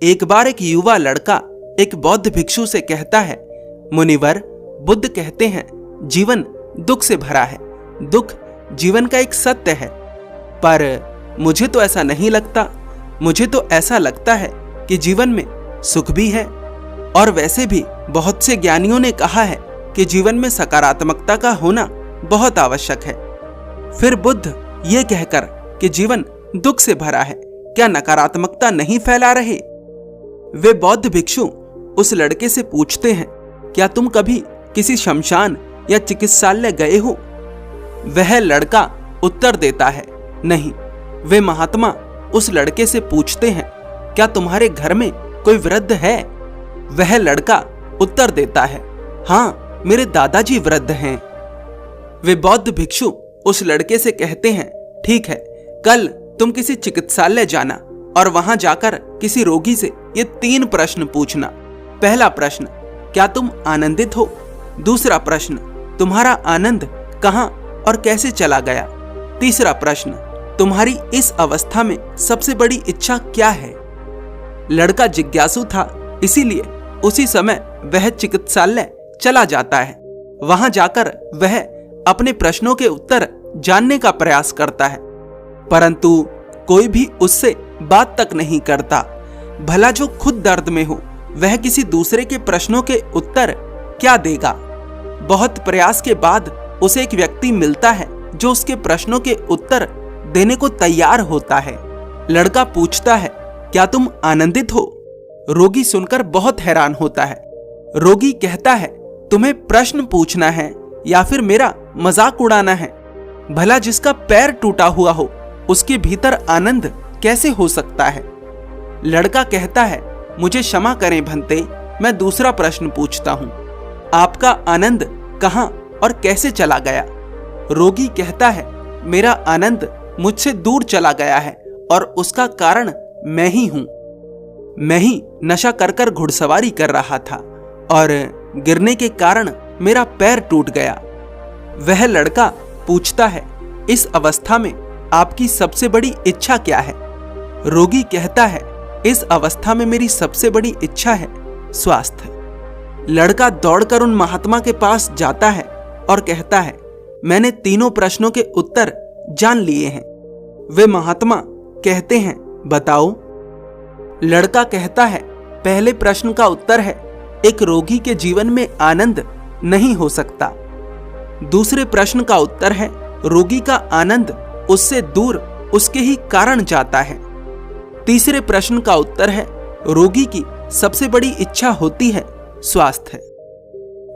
एक बार एक युवा लड़का एक बौद्ध भिक्षु से कहता है, मुनिवर, बुद्ध कहते हैं जीवन दुख से भरा है, दुख जीवन का एक सत्य है, पर मुझे तो ऐसा नहीं लगता। मुझे तो ऐसा लगता है कि जीवन में सुख भी है, और वैसे भी बहुत से ज्ञानियों ने कहा है कि जीवन में सकारात्मकता का होना बहुत आवश्यक है। फिर बुद्ध ये कहकर कि जीवन दुख से भरा है, क्या नकारात्मकता नहीं फैला रहे? वे बौद्ध भिक्षु उस लड़के से पूछते हैं, क्या तुम कभी किसी शमशान या चिकित्सालय गए हो? वह लड़का उत्तर देता है, नहीं। वे महात्मा उस लड़के से पूछते हैं, क्या तुम्हारे घर में कोई वृद्ध है? वह लड़का उत्तर देता है, हाँ, मेरे दादाजी वृद्ध हैं। वे बौद्ध भिक्षु उस लड़के से कहते हैं, ठीक है, कल तुम किसी चिकित्सालय जाना और वहां जाकर किसी रोगी से ये 3 प्रश्न पूछना। पहला प्रश्न, क्या तुम आनंदित हो? दूसरा प्रश्न, तुम्हारा आनंद कहां और कैसे चला गया? तीसरा प्रश्न, तुम्हारी इस अवस्था में सबसे बड़ी इच्छा क्या है? लड़का जिज्ञासु था, इसीलिए उसी समय वह चिकित्सालय चला जाता है। वहां जाकर वह अपने प्रश्नों के उत्तर जानने का प्रयास करता है, परंतु कोई भी उससे बात तक नहीं करता। भला जो खुद दर्द में हो वह किसी दूसरे के प्रश्नों के उत्तर क्या देगा? बहुत प्रयास के बाद उसे एक व्यक्ति मिलता है जो उसके प्रश्नों के उत्तर देने को तैयार होता है। लड़का पूछता है, क्या तुम आनंदित हो? रोगी सुनकर बहुत हैरान होता है। रोगी कहता है, तुम्हें प्रश्न पूछना है या फिर मेरा मजाक उड़ाना है? भला जिसका पैर टूटा हुआ हो उसके भीतर आनंद कैसे हो सकता है? लड़का कहता है, मुझे क्षमा करें भंते, मैं दूसरा प्रश्न पूछता हूं, आपका आनंद कहां और कैसे चला गया? रोगी कहता है, मेरा आनंद मुझसे दूर चला गया है और उसका कारण मैं ही हूं। मैं ही नशा कर कर घुड़सवारी कर रहा था और गिरने के कारण मेरा पैर टूट गया। वह लड़का पूछता है, इस अवस्था में आपकी सबसे बड़ी इच्छा क्या है? रोगी कहता है, इस अवस्था में मेरी सबसे बड़ी इच्छा है स्वास्थ्य। लड़का दौड़कर उन महात्मा के पास जाता है और कहता है, मैंने तीनों प्रश्नों के उत्तर जान लिए हैं। वे महात्मा कहते हैं, बताओ। लड़का कहता है, पहले प्रश्न का उत्तर है, एक रोगी के जीवन में आनंद नहीं हो सकता। दूसरे प्रश्न का उत्तर है, रोगी का आनंद उससे दूर उसके ही कारण जाता है। तीसरे प्रश्न का उत्तर है, रोगी की सबसे बड़ी इच्छा होती है स्वास्थ्य।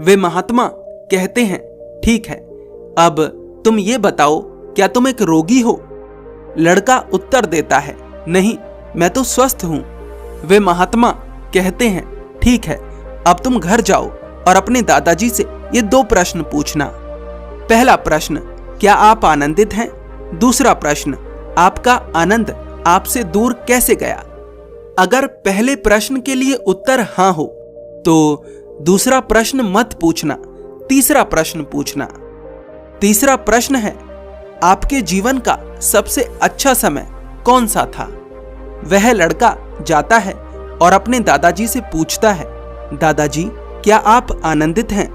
वे महात्मा कहते हैं, ठीक है, अब तुम ये बताओ, क्या तुम एक रोगी हो? लड़का उत्तर देता है, नहीं, मैं तो स्वस्थ हूं। वे महात्मा कहते हैं, ठीक है, अब तुम घर जाओ और अपने दादाजी से ये 2 प्रश्न पूछना। पहला प्रश्न, क्या आप आनंदित हैं? दूसरा प्रश्न, आपका आनंद आपसे दूर कैसे गया? अगर पहले प्रश्न के लिए उत्तर हां हो तो दूसरा प्रश्न मत पूछना, तीसरा प्रश्न पूछना। तीसरा प्रश्न है, आपके जीवन का सबसे अच्छा समय कौन सा था? वह लड़का जाता है और अपने दादाजी से पूछता है, दादाजी, क्या आप आनंदित हैं?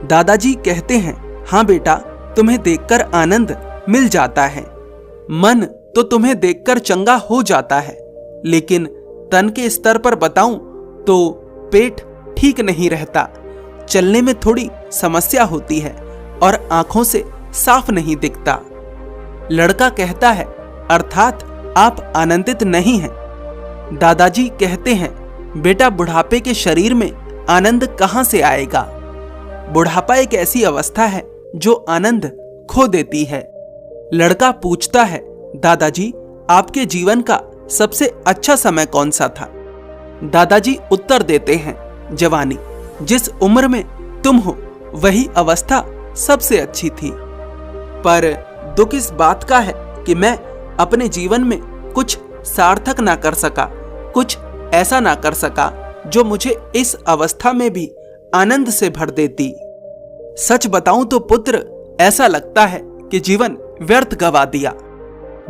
दादाजी कहते हैं, हाँ बेटा, तुम्हें देखकर आनंद मिल जाता है। मन तो तुम्हें देखकर चंगा हो जाता है, लेकिन तन के स्तर पर बताऊं तो पेट ठीक नहीं रहता, चलने में थोड़ी समस्या होती है और आंखों से साफ नहीं दिखता। लड़का कहता है, अर्थात आप आनंदित नहीं हैं। दादाजी कहते हैं, बेटा, बुढ़ापे के शरीर में आनंद कहां से आएगा? बुढ़ापा एक ऐसी अवस्था है जो आनंद खो देती है। लड़का पूछता है, दादाजी, आपके जीवन का सबसे अच्छा समय कौन सा था? दादाजी उत्तर देते हैं, जवानी। जिस उम्र में तुम हो वही अवस्था सबसे अच्छी थी। पर दुख इस बात का है कि मैं अपने जीवन में कुछ सार्थक ना कर सका, कुछ ऐसा ना कर सका जो मुझे इस अवस्था में भी आनंद से भर देती। सच बताऊं तो पुत्र, ऐसा लगता है कि जीवन व्यर्थ गवा दिया।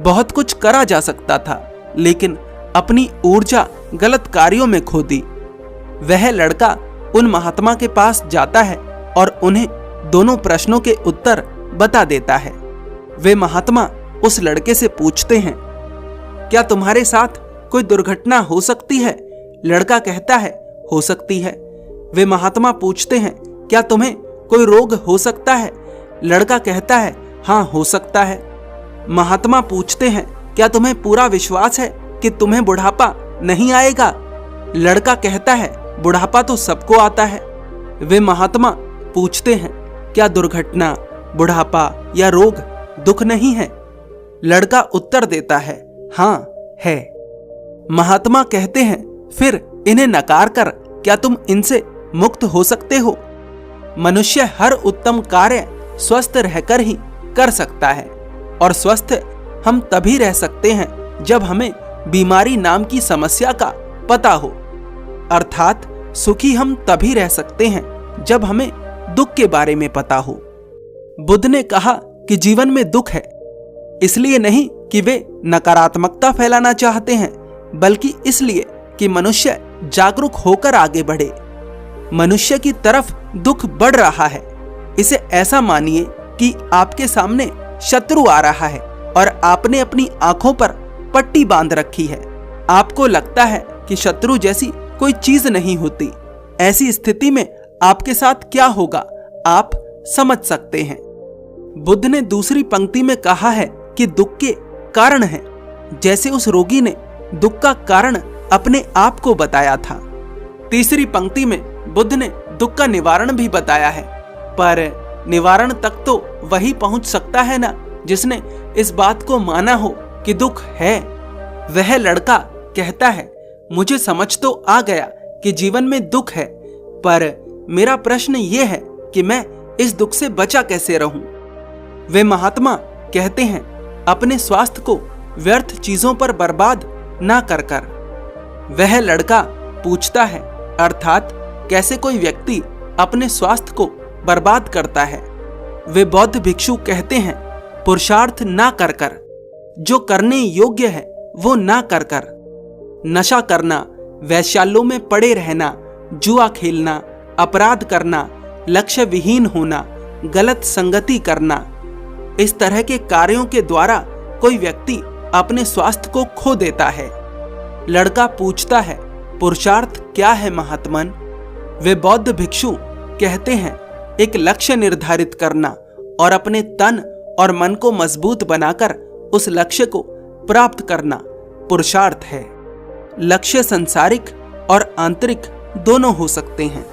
बहुत कुछ करा जा सकता था, लेकिन अपनी ऊर्जा गलत कार्यों में खो दी। वह लड़का उन महात्मा के पास जाता है और उन्हें दोनों प्रश्नों के उत्तर बता देता है। वे महात्मा उस लड़के से पूछते हैं, क्या तुम्हारे साथ कोई दुर्घटना हो सकती है? लड़का कहता है, हो सकती है। वे महात्मा पूछते हैं, क्या तुम्हें कोई रोग हो सकता है? लड़का कहता है, हाँ हो सकता है। महात्मा पूछते हैं, क्या तुम्हें पूरा विश्वास है कि तुम्हें बुढ़ापा नहीं आएगा? लड़का कहता है, बुढ़ापा तो सबको आता है। वे महात्मा पूछते हैं, क्या दुर्घटना, बुढ़ापा या रोग दुख नहीं है? लड़का उत्तर देता है, हाँ है। महात्मा कहते हैं, फिर इन्हें नकार कर क्या तुम इनसे मुक्त हो सकते हो? मनुष्य हर उत्तम कार्य स्वस्थ रहकर ही कर सकता है, और स्वस्थ हम तभी रह सकते हैं जब हमें बीमारी नाम की समस्या का पता हो। अर्थात सुखी हम तभी रह सकते हैं जब हमें दुख के बारे में पता हो। बुद्ध ने कहा कि जीवन में दुख है, इसलिए नहीं कि वे नकारात्मकता फैलाना चाहते हैं, बल्कि इसलिए कि मनुष्य जागरूक होकर आगे बढ़े। मनुष्य की तरफ दुख बढ़ रहा है। इसे ऐसा मानिए कि आपके सामने शत्रु आ रहा है और आपने अपनी आंखों पर पट्टी बांध रखी है। आपको लगता है कि शत्रु जैसी कोई चीज नहीं होती। ऐसी स्थिति में आपके साथ क्या होगा आप समझ सकते हैं। बुद्ध ने दूसरी पंक्ति में कहा है कि दुख के कारण है, जैसे उस रोगी ने दुख का कारण अपने आप को बताया था। तीसरी पंक्ति में बुद्ध ने दुख का निवारण भी बताया है, पर निवारण तक तो वही पहुंच सकता है ना जिसने इस बात को माना हो कि दुख है। वह लड़का कहता है, मुझे समझ तो आ गया कि जीवन में दुख है, पर मेरा प्रश्न ये है कि मैं इस दुख से बचा कैसे रहूं। वे महात्मा कहते हैं, अपने स्वास्थ्य को व्यर्थ चीजों पर बर्बाद ना कर कर। वह लड़का पूछता है, अर्थात कैसे कोई व्यक्ति अपने स्वास्थ्य को बर्बाद करता है। वे बौद्ध भिक्षु कहते हैं, पुरुषार्थ ना कर कर, जो करने योग्य है वो ना कर कर। नशा करना, वैश्यालयों में पड़े रहना, जुआ खेलना, अपराध करना, लक्ष्य विहीन होना, गलत संगति करना, इस तरह के कार्यों के द्वारा कोई व्यक्ति अपने स्वास्थ्य को खो देता है। लड़का पूछता है, पुरुषार्थ क्या है महात्मन? वे बौद्ध भिक्षु कहते हैं, एक लक्ष्य निर्धारित करना और अपने तन और मन को मजबूत बनाकर उस लक्ष्य को प्राप्त करना पुरुषार्थ है। लक्ष्य सांसारिक और आंतरिक दोनों हो सकते हैं।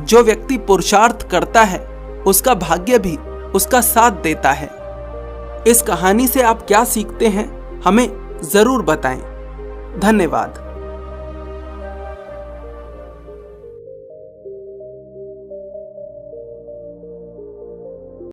जो व्यक्ति पुरुषार्थ करता है उसका भाग्य भी उसका साथ देता है। इस कहानी से आप क्या सीखते हैं, हमें जरूर बताएं। धन्यवाद।